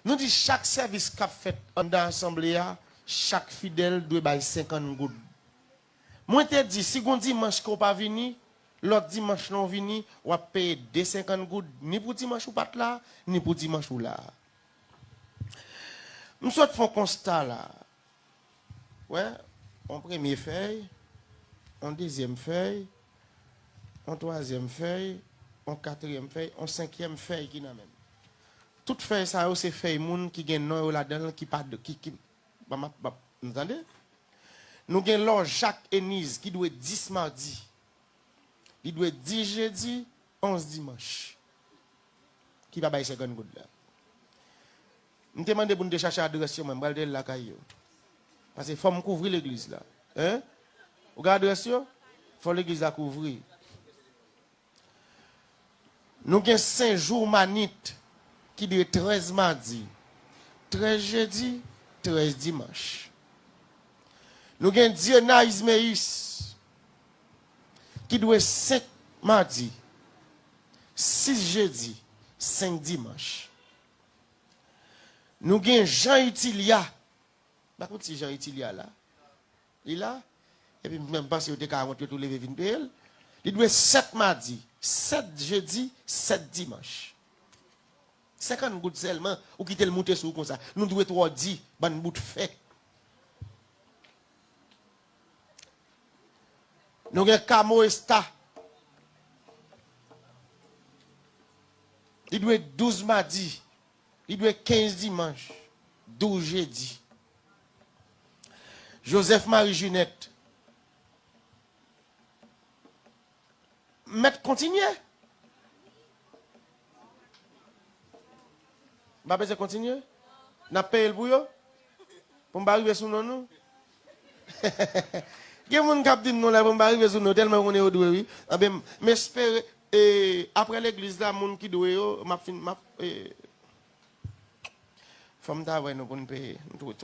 Nous disons chaque service qu'a fait dans l'assemblée, chaque fidèle doit bailler 50 gouttes. Moi, je te dis, si on dimanche qu'on pas venir, l'autre dimanche non venir, on va payer 250 gouttes, ni pour dimanche ou pas là, ni pour dimanche ou là. Nous sommes fait un constat là. Ouais, en première feuille, en deuxième feuille, en troisième feuille, en quatrième feuille, en cinquième feuille qui n'a même. Toute feuille ça c'est feuille moun qui gagne non là-dedans qui pas de qui vous entendez? Nous avons l'or Jacques Enise qui doit 10 mardi. Il doit 10 jeudi, 11 dimanche. Qui va bailler 50 gouttes là. Je demande pour nous chercher l'adresse, je vais aller là. Parce qu'il faut me couvrir l'église là. Hein? Vous regardez l'adresse? Il faut l'église à couvrir. Nous avons 5 jours manite qui doit 13 mardi, 13 jeudi, 13 dimanche. Nous avons Diana Ismaïs qui doit 5 mardi, 6 jeudi, 5 dimanche. Nous avons Jean Utilia. Par contre, si Jean Utilia là, il est là, et puis même pas si vous avez 40 tous les 20 PL, il doit 7 mardi, 7 jeudi, 7 dimanche. 50 gouttes seulement, ou quitter le monter sous comme ça. Nous devons 3 10, ban bout de fait. Nous avons Camo Esta. Il doit 12 mardi. Il doit 15 dimanche. 12 jeudi. Joseph Marie Junette. Mettre continuer. Vous avez continuer? Vous avez payé le bouillon? Pour me arriver sur nous? Il y a des gens qui disent non, là, pour me arriver sur nous, tellement qu'on est au doué. Mais j'espère, après l'église, là, les gens qui doivent, femme d'avoir nous pour nous payer. Nous,